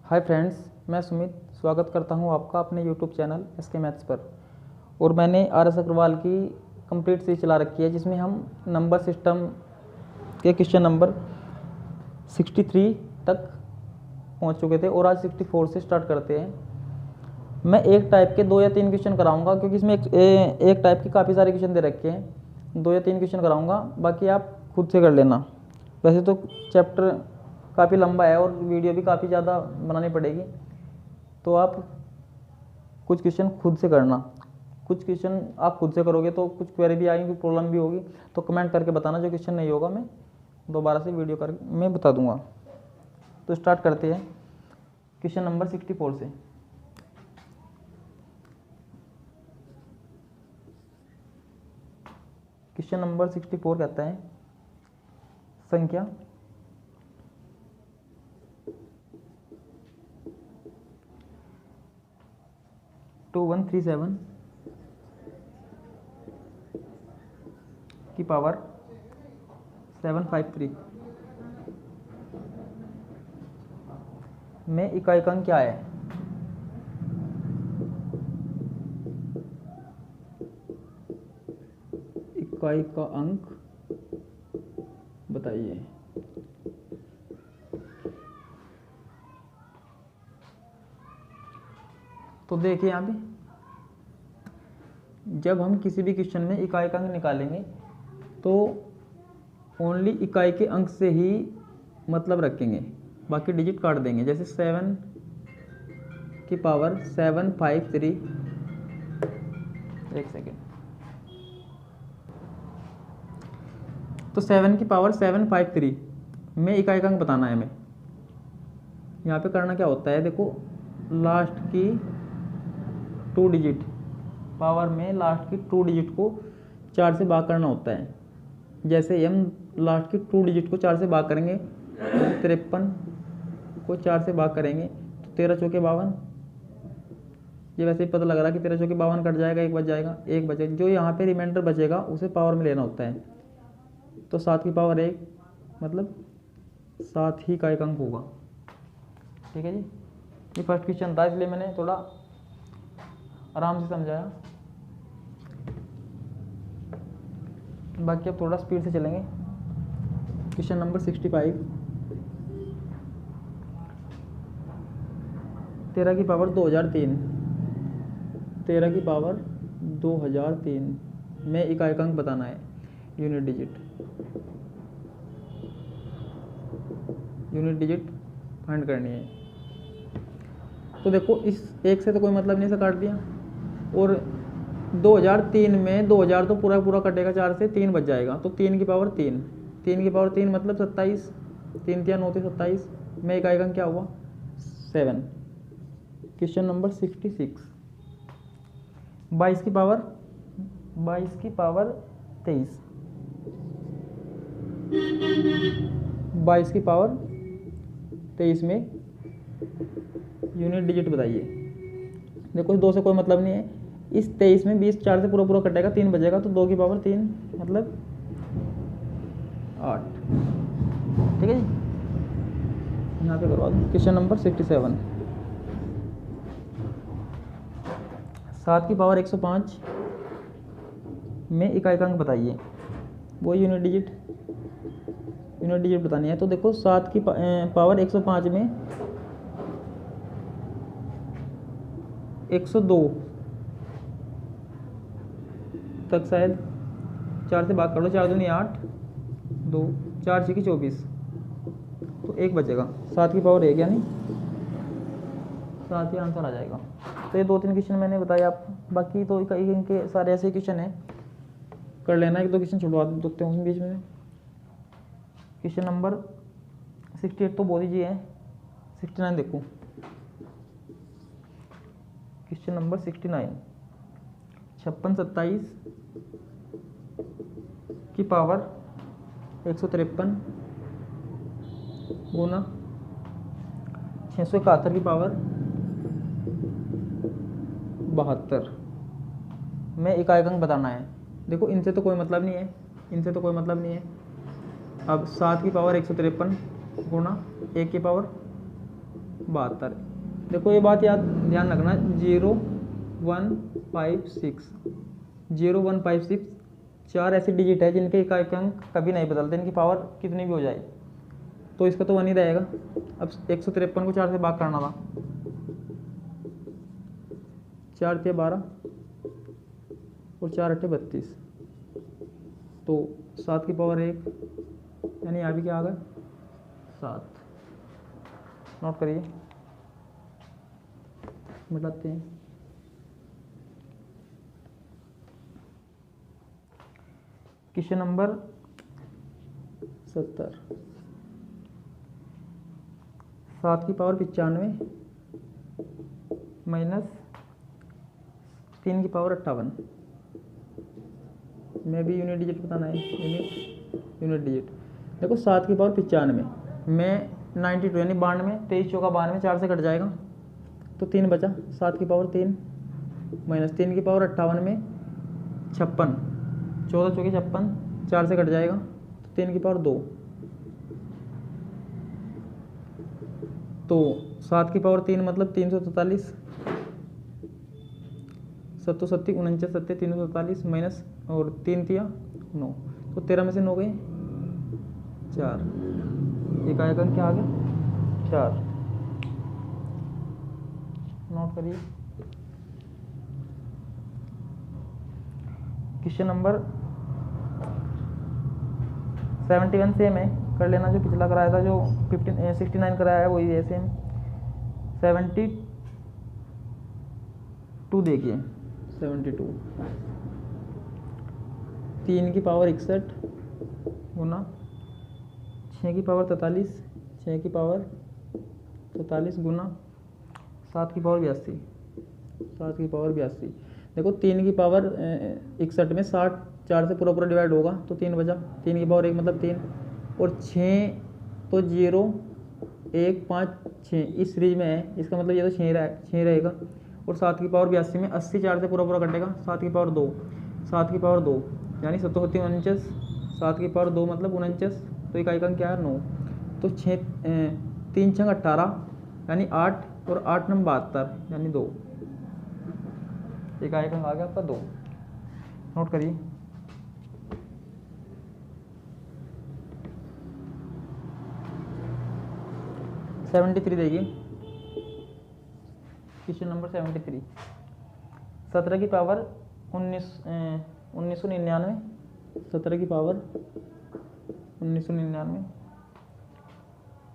Hi friends, मैं सुमित स्वागत करता हूं आपका अपने यूट्यूब चैनल SK मैथ्स पर। और मैंने RS अग्रवाल की कंप्लीट सीरीज चला रखी है जिसमें हम नंबर सिस्टम के क्वेश्चन नंबर 63 तक पहुंच चुके थे और आज 64 से स्टार्ट करते हैं। मैं एक टाइप के 2 या 3 क्वेश्चन कराऊंगा क्योंकि इसमें एक टाइप के काफ़ी सारे क्वेश्चन दे रखे हैं। 2 या 3 क्वेश्चन कराऊंगा, बाकी आप खुद से कर लेना। वैसे तो चैप्टर काफ़ी लंबा है और वीडियो भी काफ़ी ज़्यादा बनानी पड़ेगी, तो आप कुछ क्वेश्चन खुद से करना। कुछ क्वेश्चन आप खुद से करोगे तो कुछ क्वेरी भी आएगी, प्रॉब्लम भी होगी, तो कमेंट करके बताना। जो क्वेश्चन नहीं होगा मैं दोबारा से वीडियो कर मैं बता दूंगा। तो स्टार्ट करते हैं क्वेश्चन नंबर 64 से। क्वेश्चन नंबर 64 कहता है संख्या 2137 की पावर 753 में इकाई का अंक क्या है? इकाई का अंक बताइए। तो देखिए यहाँ पे जब हम किसी भी क्वेश्चन में इकाई का अंक निकालेंगे तो ओनली इकाई के अंक से ही मतलब रखेंगे, बाकी डिजिट काट देंगे। जैसे 7 की पावर 753, एक सेकेंड, तो 7 की पावर 753 में इकाई का अंक बताना है हमें। यहाँ पे करना क्या होता है, देखो लास्ट की 2 डिजिट पावर में लास्ट की 2 डिजिट को 4 से भाग करना होता है। जैसे हम लास्ट की 2 डिजिट को 4 से भाग करेंगे, 53 को 4 से भाग करेंगे तो 13 चौके 52। ये वैसे ही पता लग रहा है कि 13 चौके 52 कट जाएगा, 1 बच जाएगा, 1 बचेगा। जो यहाँ पे रिमाइंडर बचेगा उसे पावर में लेना होता है। तो 7 की पावर 1 मतलब 7 ही का एक अंक होगा। ठीक है जी, ये फर्स्ट क्वेश्चन था इसलिए मैंने थोड़ा आराम से समझाया, बाकी अब थोड़ा स्पीड से चलेंगे। क्वेश्चन नंबर 65, 13 की पावर 2003, 13 की पावर 2003 में इकाई का अंक बताना है। यूनिट डिजिट फाइंड करनी है। तो देखो इस एक से तो कोई मतलब नहीं, से काट दिया। और 2003 में 2000 तो पूरा पूरा कटेगा, 4 से 3 बच जाएगा। तो 3 की पावर 3, 3 की पावर 3 मतलब 27, 3 3 9 27 में इकाई का क्या हुआ 7। क्वेश्चन नंबर 66, 22 की पावर 23, 22 की पावर 23 में यूनिट डिजिट बताइए। देखो इस 2 से कोई मतलब नहीं है। इस 23 में 20 4 से पूरा पूरा कटेगा, 3 बचेगा। तो 2 की पावर 3 मतलब 8। ठीक है जी, यहाँ पे करवा दो। क्वेश्चन नंबर 67, 7 की पावर 105 में इकाई का अंक बताइए। वो यूनिट डिजिट बतानी है। तो देखो 7 की पावर 105 में 102 तक शायद 4 से भाग कर लो, 4 दूनी 8, 2 4 6 24, तो 1 बचेगा। 7 की पावर 1 यानी 7 ही आंसर आ जाएगा। तो ये 2-3 क्वेश्चन मैंने बताया आप, बाकी तो इनके सारे ऐसे क्वेश्चन हैं, कर लेना। 1-2 क्वेश्चन छुड़वा देते हैं बीच में। क्वेश्चन नंबर 68 तो बहुत ईजी है। 69 देखो, क्वेश्चन नंबर 69, 56 27 की पावर 153 गुना 671 की पावर 72 में इकाई का अंक बताना है। देखो इनसे तो कोई मतलब नहीं है। अब 7 की पावर 153 गुणा 1 की पावर 72। देखो ये बात याद ध्यान रखना, 0 1 5 6, 0 1 5 6 4 ऐसे डिजिट है जिनके इकाई अंक कभी नहीं बदलते, इनकी पावर कितनी भी हो जाए तो इसका तो 1 ही रहेगा। अब 153 को 4 से भाग करना था, 4 × 12 और 4 × 32, तो 7 की पावर 1, यानी यहाँ भी क्या आ गया 7। नोट करिए, मिटाते हैं। क्वेश्चन नंबर 70, 7 की पावर 95 माइनस 3 की पावर 58, में भी यूनिट डिजिट बताना है, यूनिट डिजिट। देखो 7 की पावर 95 में 92 यानी 92, 23 चौका 92, 4 से कट जाएगा तो 3 बचा, 7 की पावर 3 माइनस 3 की पावर 58 में 56, 14 चौके 56, 4 से कट जाएगा तो 3 की पावर 2, तो 7 की पावर 3 मतलब 343, 7 7 49 7 343 माइनस और 3 तिया 9, तो 13 में से 9 गए 4, इकाई अंक क्या आ गया 4। नोट करिए। क्वेश्चन नंबर 71 सेम है, कर लेना, जो पिछला कराया था, जो 69 कराया है वही है सेम। 72 देखिए, 72 3 की पावर 61 गुना 6 की पावर 43, 6 की पावर 43 गुना 7 की पावर 82, 7 की पावर 82। देखो 3 की पावर 61 में 60 4 से पूरा पूरा डिवाइड होगा तो 3 बचा, 3 की पावर 1 मतलब 3, और 6 तो 0 1 5 6 इस सीरीज में है, इसका मतलब ये तो 6 रहेगा, और 7 की पावर 82 में 80 4 से पूरा पूरा कटेगा, 7 की पावर 2, 7 की पावर 2 यानी 7 49, 7 की पावर 2 मतलब 49, तो इकाई अंक क्या है 9, तो 6 3 6 18 यानी 8 और 8 9 72 यानी 2, इकाई अंक आ गया आपका 2। नोट करिए। सेवेंटी 73 देखिए, क्वेश्चन नंबर 73, 17 की पावर 1999, 17 की पावर 1999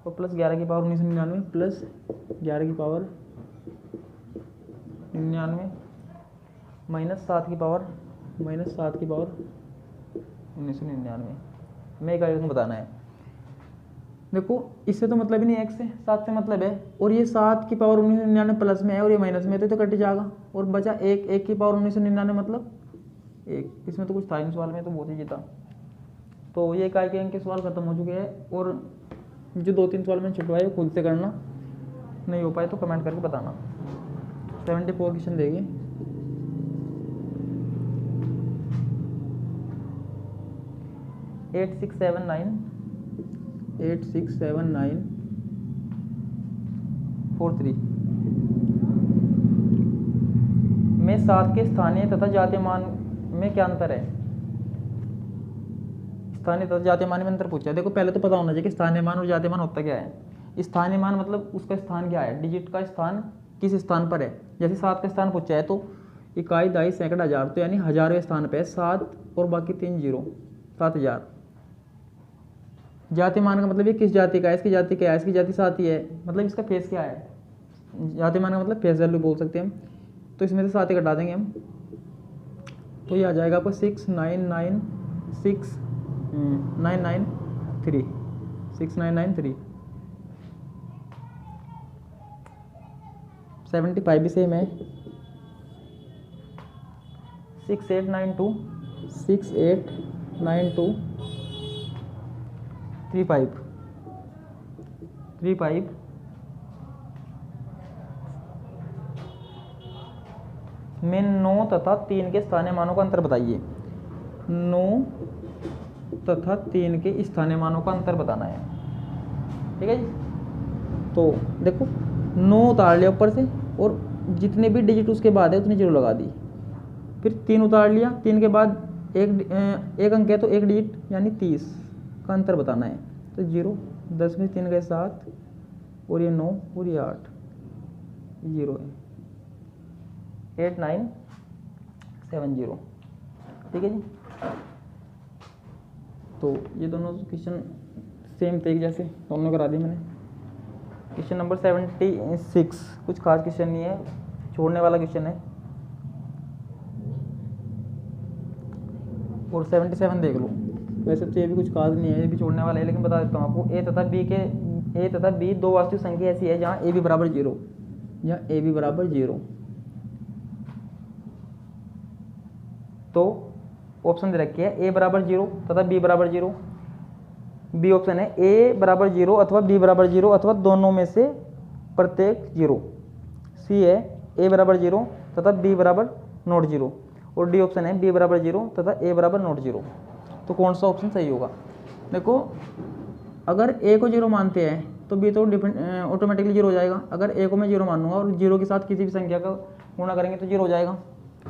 और प्लस 11 की पावर 1999 प्लस 11 की पावर 99 माइनस 7 की पावर 1999 में एक आइटम बताना है। देखो इससे तो मतलब ही नहीं, 1 से 7 से मतलब है, और ये 7 की पावर 1999 प्लस में है और ये माइनस में है तो कट जाएगा, और बचा 1 की पावर 1999 मतलब 1, इसमें तो कुछ था इन सवाल में, तो बहुत ही जीता। तो ये इकाई के अंक के सवाल खत्म हो चुके हैं, और जो 2-3 सवाल मैंने छुटवाए खुद से करना, नहीं हो पाए तो कमेंट करके बताना। 74 क्वेश्चन देखिए, एट सिक्स सेवन नाइन 43 में 7 के स्थानीय तथा जातीय मान में क्या अंतर है। स्थानीय तथा जातीय मान में अंतर पूछा है। देखो पहले तो पता होना चाहिए कि स्थानीय मान और जातीय मान होता क्या है। स्थानीय मान मतलब उसका स्थान क्या है, डिजिट का स्थान किस स्थान पर है। जैसे 7 का स्थान पूछा है तो इकाई, दहाई, सैकड़ा, हजार, तो यानी 1000वें स्थान पे है 7 और बाकी 3 जीरो, 7000। जाति मान का मतलब ये किस जाति का है, इसकी जाति क्या है, इसकी जाति 7 ही है, मतलब इसका फेस क्या है। जाति मान का मतलब फेस वैल्यू बोल सकते हैं हम, तो इसमें से 7 ही घटा देंगे हम, तो ये आ जाएगा आपको 6993। 75 भी सेम है, 6892 35 में 9 तथा 3 के स्थानीय मानों का अंतर बताइए। 9 तथा 3 के स्थानीय मानों का अंतर बताना है, ठीक है जी। तो देखो 9 उतार लिया ऊपर से और जितने भी डिजिट उसके बाद है उतनी जीरो लगा दी। फिर 3 उतार लिया, 3 के बाद एक अंक है तो एक डिजिट यानी 30 का अंतर बताना है। तो 0, 10 में 3 गए 7 और ये 9 और ये 8, 0 है 8970। ठीक है जी। तो ये दोनों क्वेश्चन सेम थे जैसे दोनों करा दिए मैंने। क्वेश्चन नंबर 76 कुछ खास क्वेश्चन नहीं है, छोड़ने वाला क्वेश्चन है। और 77 देख लो, वैसे तो ये भी कुछ खास नहीं है, ये भी छोड़ने वाला है, लेकिन बता देता हूँ आपको। ए तथा बी दो वास्तविक संख्या ऐसी है जहाँ ए बी बराबर 0, या ए बी बराबर 0। तो ऑप्शन दे रखी है ए बराबर 0 तथा बी बराबर 0। बी ऑप्शन है ए बराबर 0 अथवा बी बराबर 0 अथवा दोनों में से प्रत्येक 0। सी है ए बराबर 0 तथा बी बराबर नॉट 0। और डी ऑप्शन है बी बराबर 0 तथा ए बराबर नॉट 0। तो कौन सा ऑप्शन सही होगा? देखो, अगर ए को 0 मानते हैं तो बी तो ऑटोमेटिकली 0 हो जाएगा। अगर ए को मैं 0 मानूंगा और 0 के साथ किसी भी संख्या का गुणा करेंगे तो 0 हो जाएगा।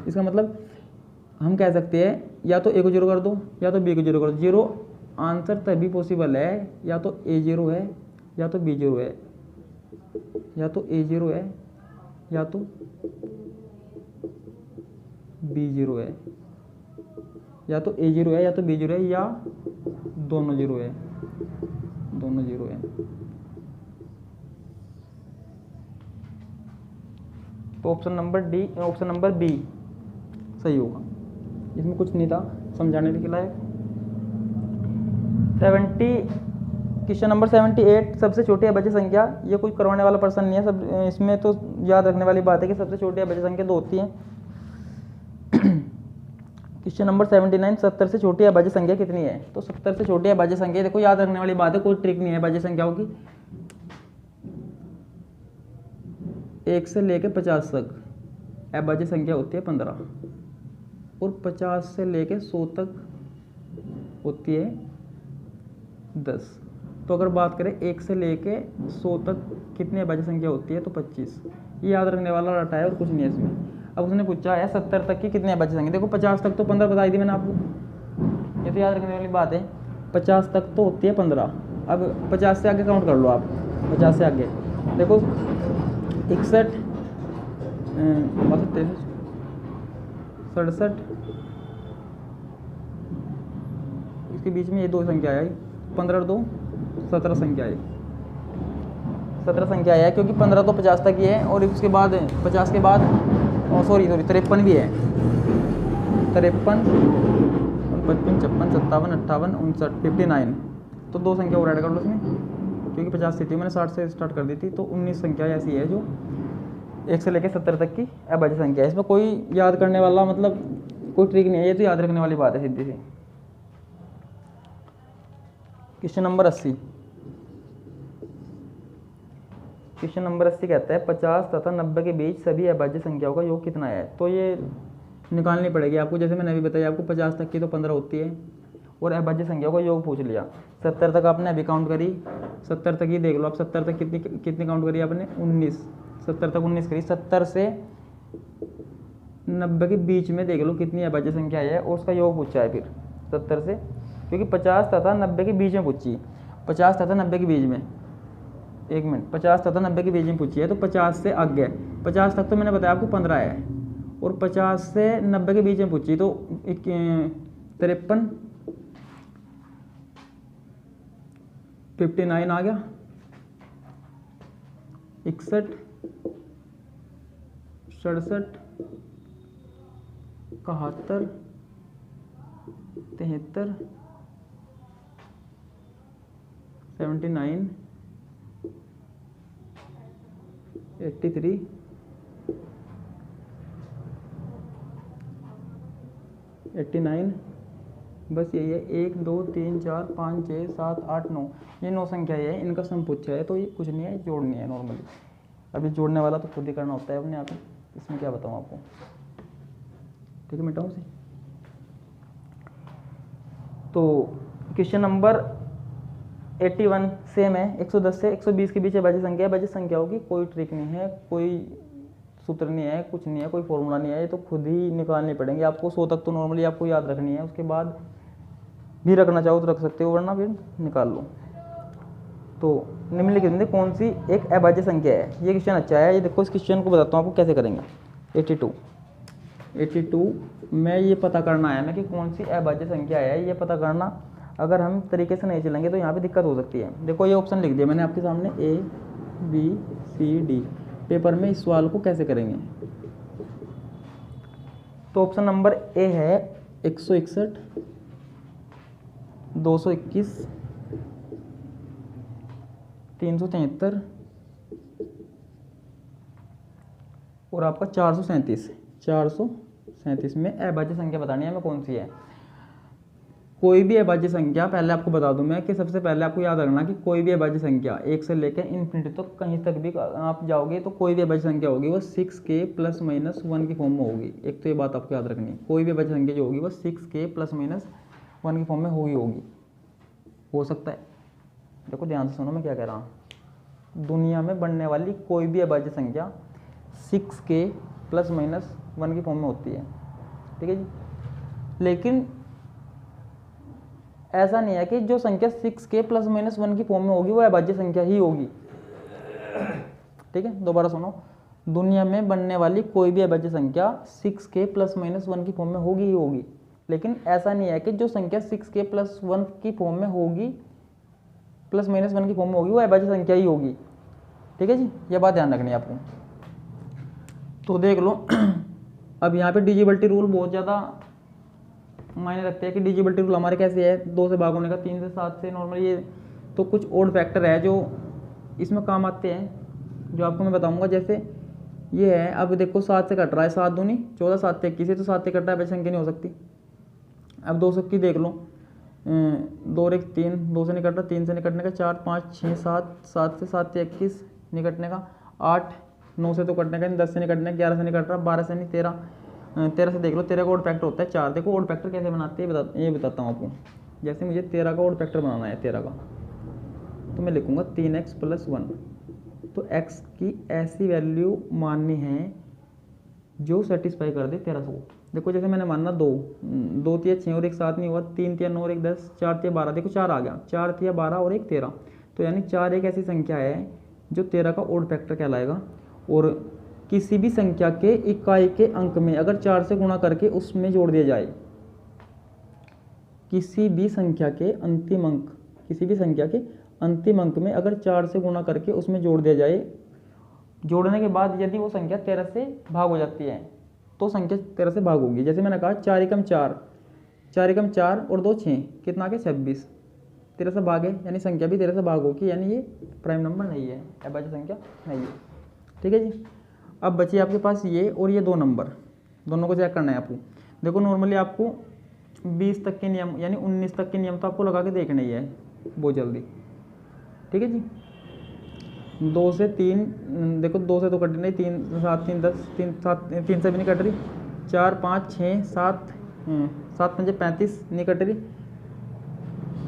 इसका मतलब हम कह सकते हैं या तो ए को 0 कर दो या तो बी को 0 कर दो। 0 आंसर तभी पॉसिबल है, या तो ए 0 है या तो बी 0 है, या तो ए 0 है या तो बी 0 है, या तो ए 0 है या तो बी 0 है, या दोनों 0 है, दोनों 0 है। तो ऑप्शन नंबर बी सही होगा। इसमें कुछ नहीं था समझाने के लायक। क्वेश्चन नंबर 78 सबसे छोटी अभाज्य संख्या। ये कोई करवाने वाला पर्सन नहीं है, सब इसमें तो याद रखने वाली बात है कि सबसे छोटी अभाज्य संख्या 2 होती है। क्वेश्चन नंबर 79 70 से छोटी अभाज्य संख्या कितनी है? तो 70 से छोटी अभाज्य संख्या, देखो याद रखने वाली बात है, कोई ट्रिक नहीं है अभाज्य संख्याओं की। 1 से लेके 50 तक अभाज्य संख्या होती है 15, और 50 से लेके 100 तक होती है 10। तो अगर बात करें 1 से लेके 100 तक कितनी अभाज्य संख्या होती है, तो 25। ये याद रखने वाला रटा है और कुछ नहीं है इसमें। अब उसने पूछा है 70 तक की कितनी अभाज्य संख्या। देखो 50 तक तो 15 बताई दी मैंने आपको, ये तो याद रखने वाली बात है। 50 तक तो होती है 15। अब 50 से आगे काउंट कर लो आप, 50 से आगे देखो 61, 67, इसके बीच में ये 2 संख्या आई, 15 और 2 17 संख्या आई, 17 संख्या है, क्योंकि 15 तो 50 तक ही है, और उसके बाद 50 के बाद सॉरी 53 भी है। 53, 55, 56, 57, 58, 59, 59। तो 2 संख्या और ऐड कर लो इसमें, क्योंकि 50 से थी, मैंने 60 से स्टार्ट कर दी थी। तो 19 संख्या ऐसी है जो 1 से लेकर 70 तक की अभाज्य संख्या है। इसमें कोई याद करने वाला मतलब कोई ट्रिक नहीं है, ये तो याद रखने वाली बात है सीधी सी। Question number 80। क्वेश्चन नंबर 80 कहता है 50 तथा 90 के बीच सभी अभाज्य संख्याओं का योग कितना है? तो ये निकालनी पड़ेगी आपको, जैसे मैंने अभी बताया आपको 50 तक की तो 15 होती है, और अभाज्य संख्याओं का योग पूछ लिया। 70 तक आपने अभी काउंट करी, 70 तक ही देख लो आप, 70 तक कितनी काउंट करी आपने? 19। 70 तक 19 करी। 70 से 90 के बीच में देख लो कितनी अभाज्य संख्या है, और उसका योग पूछा है फिर 70 से, क्योंकि 50 तथा 90 के बीच में पूछी। 50 तथा 90 के बीच में, 1 मिनट, 50 तथा 90 के बीच में पूछी है, तो 50 से आगे 50 तक तो मैंने बताया आपको 15 है, और 50 से 90 के बीच में पूछी तो 53, 59 आ गया, 61, 67, 71, 73, 79, 83, 89, बस यही है। 1 2 3 4 5 6 7 8 9, ये 9 संख्या है, इनका सम पूछा है, तो ये कुछ नहीं है, जोड़नी है नॉर्मली। अभी जोड़ने वाला तो खुद ही करना होता है अपने आप, इसमें क्या बताऊँ आपको। ठीक है, मिटाऊँ से। तो क्वेश्चन नंबर 81 सेम है, 110 से 120 के बीच अभाज्य संख्या है। अभाज्य संख्या होगी, कोई ट्रिक नहीं है, कोई सूत्र नहीं है, कुछ नहीं है, कोई फॉर्मूला नहीं है, ये तो खुद ही निकालने पड़ेंगे आपको। 100 तक तो नॉर्मली आपको याद रखनी है, उसके बाद भी रखना चाहो तो रख सकते हो, वरना फिर निकाल लो। तो निम्नलिखित में कौन सी एक अभाज्य संख्या है? ये क्वेश्चन अच्छा है, ये देखो, इस क्वेश्चन को बताता हूँ आपको कैसे करेंगे। 82 में ये पता करना है हमें कि कौन सी अभाज्य संख्या है, ये पता करना। अगर हम तरीके से नहीं चलेंगे तो यहाँ पे दिक्कत हो सकती है। देखो ये ऑप्शन लिख दिया मैंने आपके सामने, A B C D। Paper में इस सवाल को कैसे करेंगे? तो ऑप्शन नंबर ए है 161, 221, 373 और आपका 437 में अभाज्य संख्या बतानी है हमें कौन सी है। कोई भी अभाज्य संख्या, पहले आपको बता दूं मैं कि सबसे पहले आपको याद रखना कि कोई भी अभाज्य संख्या 1 से लेकर इन्फिनिटी तो कहीं तक भी आप जाओगे तो कोई भी अभाज्य संख्या होगी वो 6k ± 1 की फॉर्म में होगी। एक तो ये बात आपको याद रखनी है, कोई भी अभाज्य संख्या जो होगी वो 6k ± 1 की फॉर्म में होगी। हो सकता है, देखो ध्यान से सुनो मैं क्या कह रहा हूँ, दुनिया में बनने वाली कोई भी अभाज्य संख्या 6k ± 1 की फॉर्म में होती है, ठीक है जी। लेकिन ऐसा नहीं है कि जो संख्या 6k ± 1 की फॉर्म में होगी वो अभाज्य संख्या ही होगी, ठीक है। दोबारा सुनो, दुनिया में बनने वाली कोई भी अभाज्य संख्या 6k ± 1 की फॉर्म में होगी ही होगी, लेकिन ऐसा नहीं है कि जो संख्या 6k + 1 की फॉर्म में होगी ± 1 की फॉर्म में होगी वो अभाज्य संख्या ही होगी, ठीक है जी। ये बात ध्यान रखनी है आपको। तो देख लो अब यहाँ पे डिजिबिलिटी रूल बहुत ज़्यादा मायने रखते हैं कि डिजिबिलिटी रूल हमारे कैसे है, 2 से भाग होने का, 3 से 7 से नॉर्मली। ये तो कुछ ओड फैक्टर है जो इसमें काम आते हैं, जो आपको मैं बताऊंगा। जैसे ये है, अब देखो 7 से कट रहा है, 7 दूनी 14, 7 से 21, तो 7 से कट रहा है, अभाज्य संख्या नहीं हो सकती। अब 200 की देख लो, 2 और 1 3, 2 से नहीं कट रहा, 3 से नहीं कटने का, 4 5 6 7, 7 से 7 से 21 नहीं कटने का, 8 9 से तो कटने का नहीं, 10 से नहीं कटने का, 11 से नहीं कट रहा, 12 से नहीं, 13 से देख लो, 13 का ओड फैक्टर होता है 4। देखो ओड फैक्टर कैसे बनाते हैं ये बताता हूँ आपको। जैसे मुझे 13 का ओड फैक्टर बनाना है, 13 का, तो मैं लिखूंगा 3x + 1। तो x की ऐसी वैल्यू माननी है जो सेटिस्फाई कर दे 1300 को। देखो जैसे मैंने मानना 2 3 6 और 1 7 नहीं हुआ, 3 3 9 और 1 10, 4 3 12, देखो 4 आ गया, 4 3 12 और 1 13। तो यानी 4 एक ऐसी संख्या है जो 13 का ओड फैक्टर कहलाएगा। और किसी भी संख्या के इकाई के अंक में अगर 4 से गुणा करके उसमें जोड़ दिया जाए, किसी भी संख्या के अंतिम अंक में अगर 4 से गुणा करके उसमें जोड़ दिया जाए, जोड़ने के बाद यदि वो संख्या 13 से भाग हो जाती है तो संख्या 13 से भाग होगी। जैसे मैंने कहा 4 एकम 4 और 2 6, कितना के 26, 13 से भाग है, यानी संख्या भी 13 से भाग होगी, यानी ये प्राइम नंबर नहीं है, अभाज्य संख्या नहीं है, ठीक है जी। अब बची आपके पास ये और ये 2 नंबर, दोनों को चेक करना है आपको। देखो नॉर्मली आपको 20 तक के नियम यानी 19 तक के नियम तो आपको लगा के देखना ही है बहुत जल्दी, ठीक है जी। 2 से 3, देखो 2 से तो कट नहीं, 3 7 3 10, 3 से भी नहीं कट रही, 4 5 6 7 7 5 35 नहीं कट रही,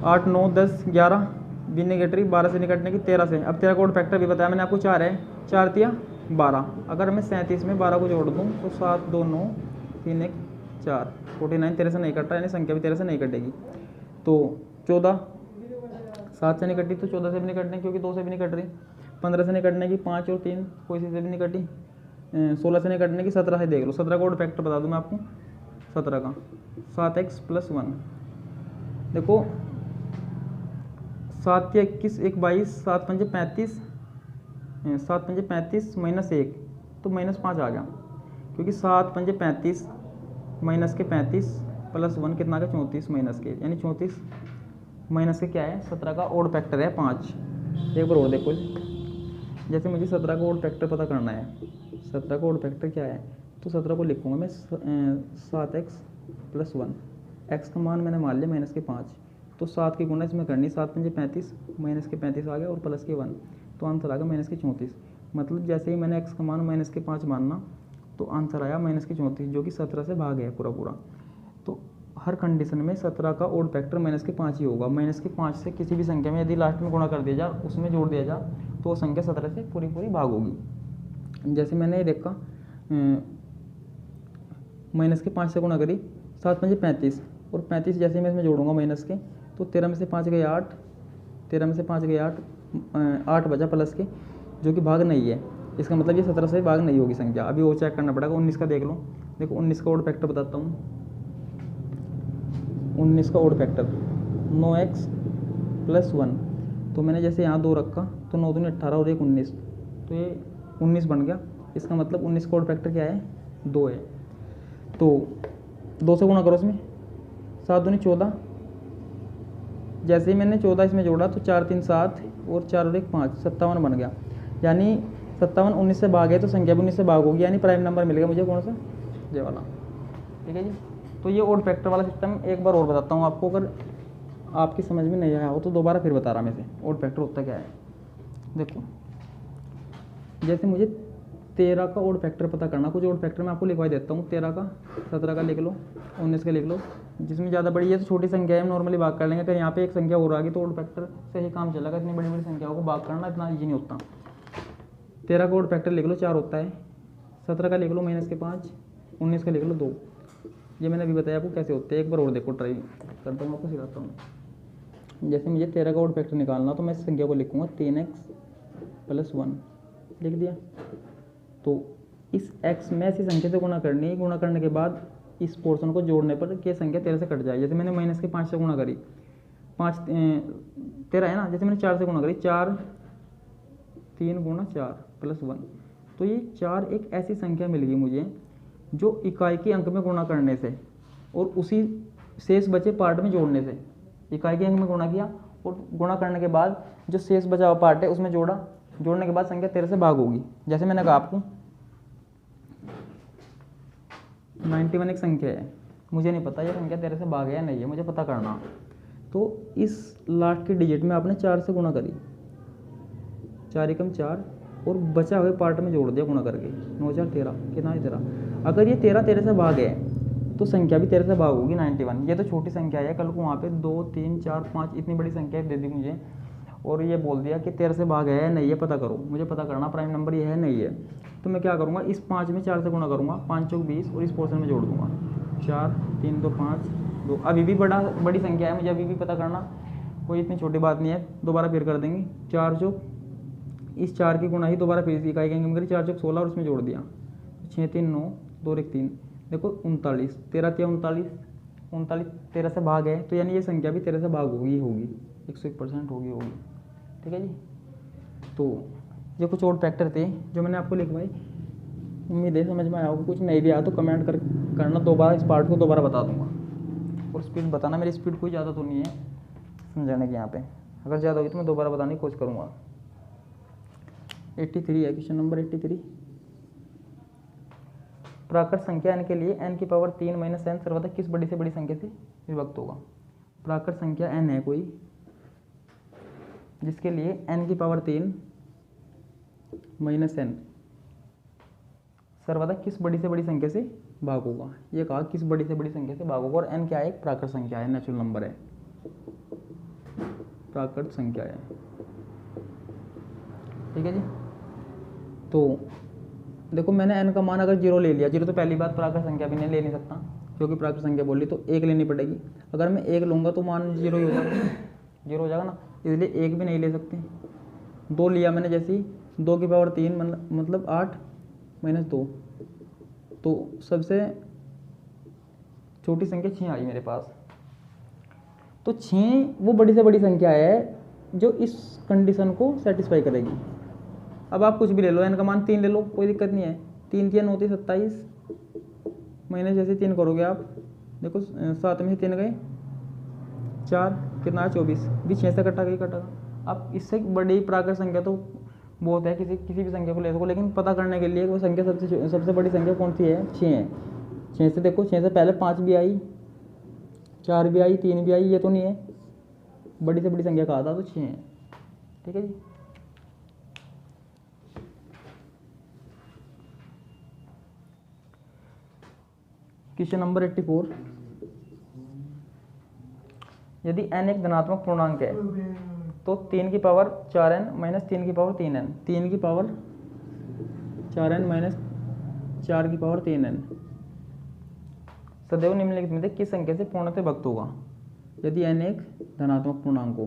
8 9 10 11 भी नहीं कट रही, 12 से नहीं कटने की, 13 से। अब 13 का ओड फैक्टर भी बताया मैंने आपको, 4 है, 4 3 12। अगर मैं 37 में 12 को जोड़ दूँ तो 7 2 9 3 1 4, 49, 13 से नहीं कट रहा, यानी संख्या भी 13 से नहीं कटेगी। तो 14, 7 से नहीं कटी तो 14 से भी नहीं कटने, क्योंकि 2 से भी नहीं कट रही, 15 से नहीं कटने की, 5 और 3 कोई से भी नहीं कटी, 16 से नहीं कटने की, 17 से देख लो। 17 का ओड फैक्टर बता दूँ मैं आपको, 17 का 7x + 1। देखो 7 या 21 1 22, 7 5 35, 7 5 35 -1 तो -5 आ गया, क्योंकि 7 5 35 माइनस के 35 + 1 कितना का 34 माइनस के, यानी 34 माइनस के क्या है 17 का ओड फैक्टर है 5। एक बार और देखो, जैसे मुझे 17 का ओड फैक्टर पता करना है, 17 का ओड फैक्टर क्या है, तो 17 को लिखूंगा मैं 7x + 1। x का मान मैंने मान लिया -5, तो 7 की गुणा इसमें करनी, 7 5 35 माइनस के 35 आ गया और प्लस के 1, तो आंसर आ गया -34। मतलब जैसे ही मैंने x का मान -5 मानना तो आंसर आया -34, जो कि 17 से भाग है पूरा। तो हर कंडीशन में 17 का ओड फैक्टर -5 ही होगा। -5 से किसी भी संख्या में यदि लास्ट में गुणा कर दिया जाए, उसमें जोड़ दिया जाए, तो वो संख्या 17 से पूरी पूरी भाग होगी। जैसे मैंने ये देखा, -5 से गुणा करी, 7 5 35, और 35 जैसे मैं इसमें जोड़ूंगा माइनस के, तो 13 में से 5 गए 8, 13 में से 5 गए 8, 8 बचा प्लस के, जो कि भाग नहीं है। इसका मतलब ये 17 से भाग नहीं होगी संख्या। अभी वो चेक करना पड़ेगा। 19 का देख लो, देखो 19 का ओड फैक्टर बताता हूँ। 19 का ओड फैक्टर 9x + 1, तो मैंने जैसे यहाँ 2 रखा, तो 9 दूनी 18 और 1 19, तो ये 19 बन गया। इसका मतलब 19 का ओड फैक्टर क्या है, 2 है। तो 2 से गुणा करो इसमें, 7 दूनी 14, जैसे ही मैंने 14 इसमें जोड़ा, तो 4 3 7 और 4 और 1 5, 57 बन गया। यानी 57 19 से भाग है, तो संख्या भी 19 से भाग होगी, यानी प्राइम नंबर मिल गया मुझे। कौन सा, ये वाला। ठीक है जी। तो ये ओड फैक्टर वाला सिस्टम एक बार और बताता हूँ आपको, अगर आपकी समझ में नहीं आया हो तो दोबारा फिर बता रहा मैं से ओड फैक्टर होता क्या है। देखो, जैसे मुझे 13 का ओड फैक्टर पता करना, कुछ ओड फैक्टर मैं आपको लिखवा देता हूँ। 13 का, 17 का लिख लो, 19 का लिख लो। जिसमें ज़्यादा बड़ी है तो छोटी संख्या है, हम नॉर्मली भाग कर लेंगे। अगर यहाँ पे एक संख्या और आ गई तो ओड फैक्टर से ही काम चलेगा। इतनी बड़ी बड़ी संख्याओं को भाग करना इतना ईजी नहीं होता। 13 का ओड फैक्टर लिख लो, 4 होता है। 17 का लिख लो -5, 19 का लिख लो 2। ये मैंने अभी बताया आपको कैसे होते हैं। एक बार और देखो, ट्राई करता हूँ, आपको सिखाता हूँ। जैसे मुझे 13 का ओड फैक्टर निकालना, तो मैं इस संख्या को लिखूँगा 3x + 1, लिख दिया। तो इस x में ऐसी संख्या से गुणा करनी है, गुणा करने के बाद इस पोर्शन को जोड़ने पर ये संख्या 13 से कट जाए। जैसे मैंने -5 से गुणा करी, 5 13 है ना, जैसे मैंने 4 से गुणा करी, 4 3 × 4 + 1, तो ये 4 एक ऐसी संख्या मिल गई मुझे जो इकाई के अंक में गुणा करने से और उसी शेष बचे पार्ट में जोड़ने से, इकाई के अंक में गुणा किया और गुणा करने के बाद जो शेष बचा हुआ पार्ट है उसमें जोड़ा, जोड़ने के बाद संख्या 13 से भाग होगी। जैसे मैंने कहा आपको 91 एक संख्या है, मुझे नहीं पता ये संख्या 13 से भाग है या नहीं है, मुझे पता करना। तो इस लास्ट की डिजिट में आपने 4 से गुणा करी, 4 एकम 4, और बचा हुए पार्ट में जोड़ दिया गुणा करके, 9 4 13, कितना है 13। अगर ये 13 से भाग है तो संख्या भी 13 से भाग होगी, 91। ये तो छोटी संख्या है, कल को वहाँ पे 2 3 4 5 इतनी बड़ी संख्या दे दी मुझे और ये बोल दिया कि 13 से भाग है या नहीं है पता करो। मुझे पता करना प्राइम नंबर ये है नहीं है, तो मैं क्या करूँगा, इस 5 में 4 से गुणा करूँगा, 5 चौक 20, और इस पोर्शन में जोड़ दूँगा 4 3 2 5 2। अभी भी बड़ी संख्या है, मुझे अभी भी पता करना, कोई इतनी छोटी बात नहीं है। दोबारा फिर कर देंगे, 4 चौक, इस 4 की गुणा ही दोबारा फिर इकाई के अंक में करी, 4 चौक 16 और उसमें जोड़ दिया, 6 3 9 2 1 3, देखो 39, 13 3 39, 39 13 से भाग है, तो यानी ये संख्या भी 13 से भाग होगी 101% होगी। ठीक है जी। तो ये कुछ और फैक्टर थे जो मैंने आपको लिखवाई, उम्मीद है समझ में आया होगा। कुछ नहीं भी आया तो कमेंट करना, दोबारा इस पार्ट को दोबारा बता दूंगा। और स्पीड बताना, मेरी स्पीड कोई ज़्यादा तो नहीं है समझाने की यहाँ पे, अगर ज़्यादा होगी तो मैं दोबारा बताने की कोशिश करूँगा। 83 है क्वेश्चन नंबर 83। प्राकृत संख्या n के लिए n की पावर 3 - n सर्वदा किस बड़ी से बड़ी संख्या से विभक्त होगा। प्राकृत संख्या n है कोई, जिसके लिए n की पावर 3 - n सर्वदा किस बड़ी से बड़ी संख्या से भाग होगा। ये कहा किस बड़ी से बड़ी संख्या से भाग होगा, और n क्या है, एक प्राकृत संख्या है, नेचुरल नंबर है, प्राकृत संख्या है। ठीक है जी। तो देखो मैंने n का मान अगर 0 ले लिया, 0 तो पहली बात प्राकृत संख्या भी नहीं ले नहीं सकता, क्योंकि प्राकृत संख्या बोली तो 1 लेनी पड़ेगी। अगर मैं 1 लूँगा तो मान 0 ही हो जाएगा, 0 हो जाएगा ना, इसलिए 1 भी नहीं ले सकते। 2 लिया मैंने, जैसे 2 की पावर 3 मतलब 8 - 2, तो सबसे छोटी संख्या 6 आई मेरे पास। तो 6 वो बड़ी से बड़ी संख्या है जो इस कंडीशन को सेटिस्फाई करेगी। अब आप कुछ भी ले लो, n का मान 3 ले लो, कोई दिक्कत नहीं है। 3 3 9 27, महीने जैसे 3 करोगे आप, देखो 7 में से 3 गए 4, कितना है 24, भी 6 से कटा कटा। अब इससे बड़ी प्राकृत संख्या तो बहुत है, किसी भी संख्या को ले सको, लेकिन पता करने के लिए वो संख्या सबसे बड़ी संख्या कौन सी है, 6 है। 6 से देखो, 6 से पहले 5 भी आई, 4 भी आई, 3 भी आई, ये तो नहीं है, बड़ी से बड़ी संख्या कहा था तो 6 है। ठीक है जी। Question number 84। यदि n एक धनात्मक पूर्णांक है तो 3 की पावर 4n माइनस 3 की पावर 3n, 3 की पावर 4n माइनस 4 की पावर 3n सदैव निम्नलिखित में से किस संख्या से पूर्णतः भक्त होगा? यदि n एक धनात्मक पूर्णांक हो,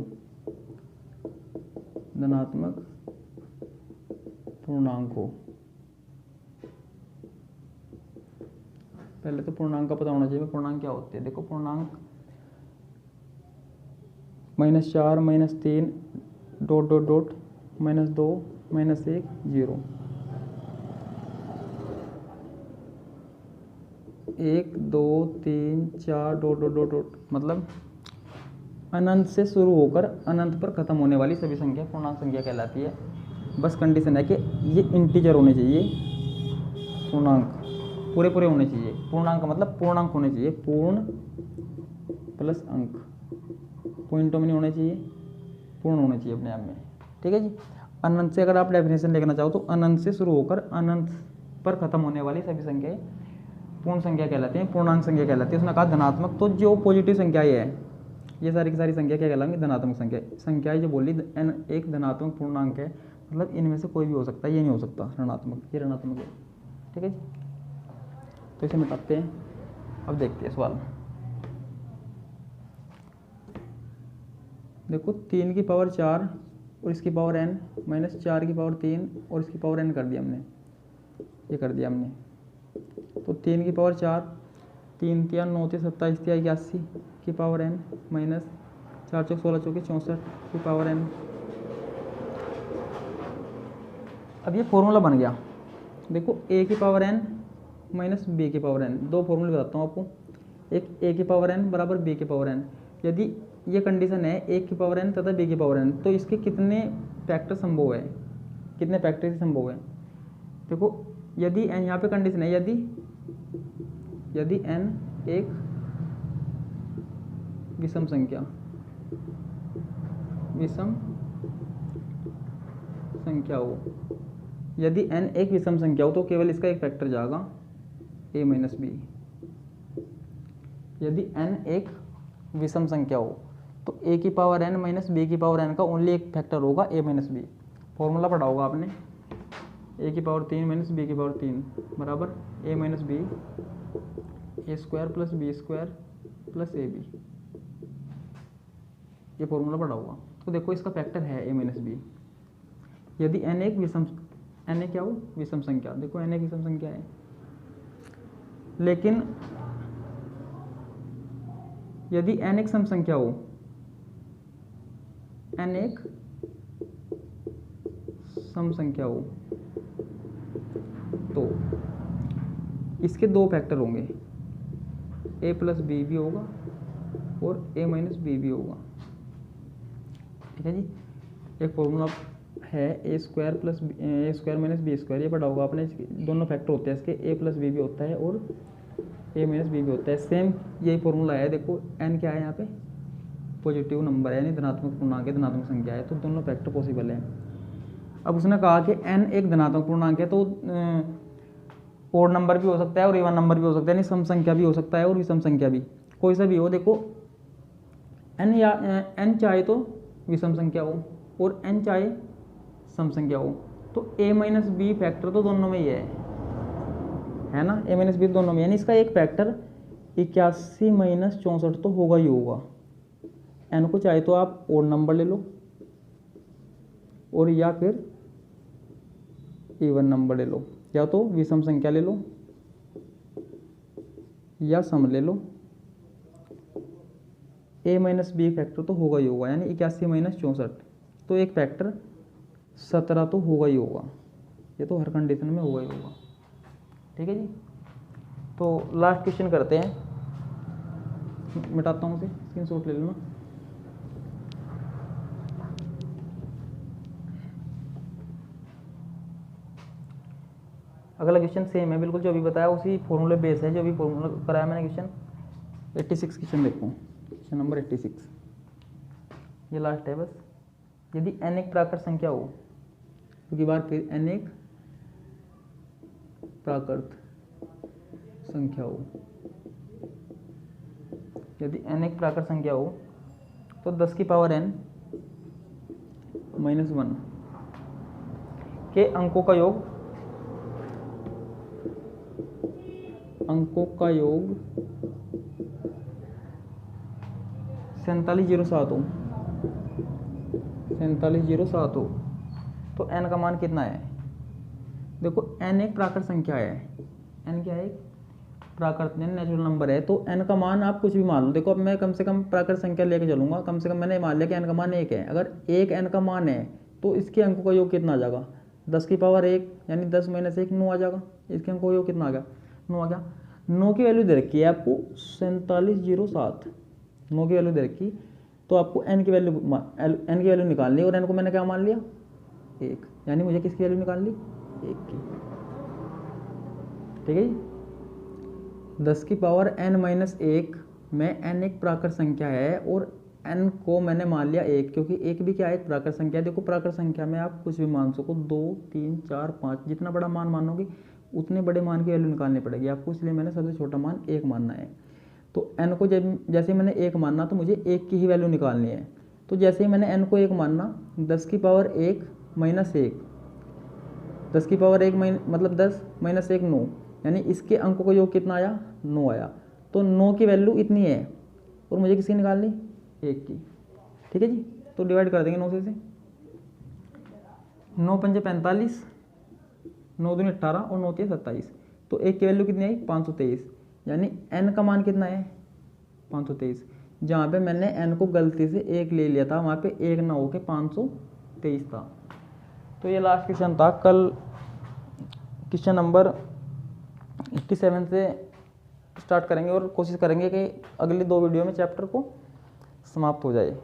धनात्मक पूर्णांक हो, पहले तो पूर्णांक का पता होना चाहिए। पूर्णांक क्या होते हैं? देखो पूर्णांक -4 -3 dot dot dot -2 -1 0 1 2 3 4 dot dot dot dot मतलब अनंत से शुरू होकर अनंत पर खत्म होने वाली सभी संख्या पूर्णांक संख्या कहलाती है। बस कंडीशन है कि ये इंटीजर होने चाहिए, पूर्णांक पूरे पूरे होने चाहिए। पूर्णांक मतलब पूर्णांक होने चाहिए, पूर्ण प्लस अंक, पॉइंटों में नहीं होने चाहिए, पूर्ण होने चाहिए अपने आप में। ठीक है जी। अनंत से अगर आप डेफिनेशन लिखना चाहो तो अनंत से शुरू होकर अनंत पर खत्म होने वाली सभी संख्याएं पूर्ण संख्या कहलाती हैं, पूर्णांक संख्या कहलाती है। उसने कहा धनात्मक, तो जो पॉजिटिव संख्याएं है ये सारी की सारी संख्या क्या कहलाएंगी? धनात्मक संख्या। संख्याएं जो बोली n एक धनात्मक पूर्णांक है, मतलब इनमें से कोई भी हो सकता है, ये नहीं हो सकता ऋणात्मक, ये ऋणात्मक है। ठीक है जी। तो इसे मिटाते हैं। अब देखते हैं सवाल। देखो 3 की पावर 4 और इसकी पावर n माइनस 4 की पावर 3 और इसकी पावर n कर दिया हमने, ये कर दिया हमने। तो 3 की पावर 4, 3 3 9 3 27 3 81 की पावर n माइनस 4 चौक 16 चौके 64 की पावर n। अब ये फॉर्मूला बन गया। देखो a की पावर n माइनस b की पावर n, दो फॉर्मूले बताता हूँ आपको। एक a की पावर n बराबर b की पावर n। यदि ये कंडीशन है a की पावर n तथा b की पावर n, तो इसके कितने फैक्टर संभव है? कितने फैक्टर संभव है? देखो यदि n, यहाँ पे कंडीशन है यदि n एक विषम संख्या हो, यदि n एक विषम संख्या हो तो केवल इसका एक फैक्टर जाएगा a माइनस बी। यदि n एक विषम संख्या हो तो a की पावर n माइनस b की पावर n का ओनली एक फैक्टर होगा a माइनस बी। फॉर्मूला पढ़ा होगा आपने, a की पावर 3 माइनस b की पावर 3 बराबर a minus B, A square plus B square plus A B, ये फॉर्मूला पढ़ा होगा। तो देखो इसका फैक्टर है a माइनस बी। यदि n एक विषम, n एक क्या हो? विषम संख्या। देखो n एक विषम संख्या है, लेकिन यदि n एक सम संख्या हो, n एक सम संख्या हो तो इसके दो फैक्टर होंगे, a प्लस बी भी होगा और a माइनस बी भी होगा। ठीक है जी। एक फॉर्मूला है ए स्क्वायर प्लस ए स्क्वायर माइनस बी स्क्वायर, ये पढ़ा होगा आपने। दोनों फैक्टर होते हैं इसके, a प्लस बी भी होता है और a माइनस बी भी होता है। सेम यही फॉर्मूला है। देखो n क्या है यहाँ पे? पॉजिटिव नंबर है, यानी धनात्मक पूर्णांक है, धनात्मक संख्या है, तो दोनों फैक्टर पॉसिबल है। अब उसने कहा कि n एक धनात्मक पूर्णांक है तो ओड नंबर भी हो सकता है और इवन नंबर भी हो सकता है, यानी सम संख्या भी हो सकता है और विषम संख्या भी, कोई सा भी हो। देखो n या n चाहे तो विषम संख्या हो और n चाहे सम संख्या हो, तो a माइनस बी फैक्टर तो दोनों में ही है ना, a माइनस बी दोनों में, यानी इसका एक फैक्टर 81 माइनस 64 तो होगा ही होगा। n को चाहे तो आप ओड नंबर ले लो और या फिर इवन नंबर ले लो, या तो विषम संख्या ले लो या सम ले लो। a माइनस बी फैक्टर तो होगा ही होगा, यानी 81 माइनस 64, तो एक फैक्टर 17 तो होगा ही होगा। ये तो हर कंडीशन में होगा ही होगा। ठीक है जी। तो लास्ट क्वेश्चन करते हैं, मिटाता हूँ उसे, स्क्रीनशॉट ले लेना। अगला क्वेश्चन सेम है बिल्कुल, जो भी बताया उसी फॉर्मूले बेस है, जो भी फॉर्मूला कराया मैंने। क्वेश्चन 86 क्वेश्चन देखो, क्वेश्चन नंबर 86, ये लास्ट है बस। यदि n एक प्राकृत संख्या हो, क्योंकि बार फिर n एक प्राकृत संख्या हो, यदि n एक प्राकृत संख्या हो तो 10 की पावर n माइनस 1 के अंकों का योग 4707 हो, 4707 हो। तो n का मान कितना है? देखो n एक प्राकृत संख्या है, n क्या है? प्राकृत नेचुरल नंबर है। तो n का मान आप कुछ भी मान लो। देखो अब मैं कम से कम प्राकृत संख्या लेके चलूंगा। कम से कम मैंने मान लिया कि n का मान 1 है। अगर 1 n का मान है तो इसके अंकों का योग कितना आ जाएगा? 10 की पावर 1 यानी 10 माइनस 1 9 आ जाएगा। इसके अंकों का योग कितना आ गया? 9 आ गया। 9 की वैल्यू दे रखी है आपको 4707, 9 की वैल्यू दे रखी। तो आपको n की वैल्यू निकालनी है और n को मैंने क्या मान लिया? 1, यानी मुझे किसकी वैल्यू निकालनी? 1 की। ठीक है जी। 10 की पावर n माइनस 1 में n एक प्राकृत संख्या है और n को मैंने मान लिया 1, क्योंकि 1 भी क्या है? एक प्राकृत संख्या है। देखो प्राकृत संख्या में आप कुछ भी मान सको, 2 3 4 5, जितना बड़ा मान मानोगे उतने बड़े मान की वैल्यू निकालनी पड़ेगी आपको, इसलिए मैंने सबसे छोटा मान 1 मानना है। तो n को जैसे मैंने 1 मानना तो मुझे 1 की ही वैल्यू निकालनी है। तो जैसे ही मैंने n को 1 मानना, 10 की पावर 1 माइनस 1, 10 की पावर 1 मतलब 10 माइनस 1 9, यानी इसके अंकों का योग कितना आया? 9 आया। तो 9 की वैल्यू इतनी है और मुझे किसकी निकालनी? 1 की। ठीक है जी। तो डिवाइड कर देंगे 9 से 9 पंजे 45, 9 दूनी 18 और 9 तीन 27। तो 1 की वैल्यू कितनी आई? 523, यानी n का मान कितना है? 523। जहाँ पे मैंने n को गलती से 1 ले लिया था वहाँ पे 1 ना होके 523 था। तो ये लास्ट क्वेश्चन था। कल क्वेश्चन नंबर 87 से स्टार्ट करेंगे और कोशिश करेंगे कि अगली 2 वीडियो में चैप्टर को समाप्त हो जाए।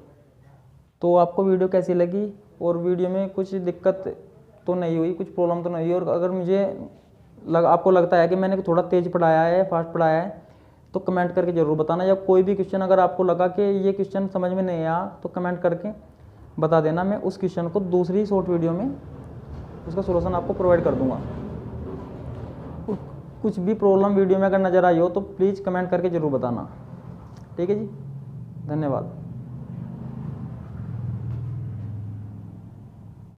तो आपको वीडियो कैसी लगी और वीडियो में कुछ दिक्कत तो नहीं हुई, कुछ प्रॉब्लम तो नहीं हुई? और अगर मुझे आपको लगता है कि मैंने थोड़ा तेज़ पढ़ाया है, फास्ट पढ़ाया है, तो कमेंट करके ज़रूर बताना। या कोई भी क्वेश्चन अगर आपको लगा कि ये क्वेश्चन समझ में नहीं आया तो कमेंट करके बता देना। मैं उस क्वेश्चन को दूसरी शॉर्ट वीडियो में उसका सॉल्यूशन आपको प्रोवाइड कर दूंगा। कुछ भी प्रॉब्लम वीडियो में अगर नज़र आई हो तो प्लीज़ कमेंट करके ज़रूर बताना। ठीक है जी, धन्यवाद।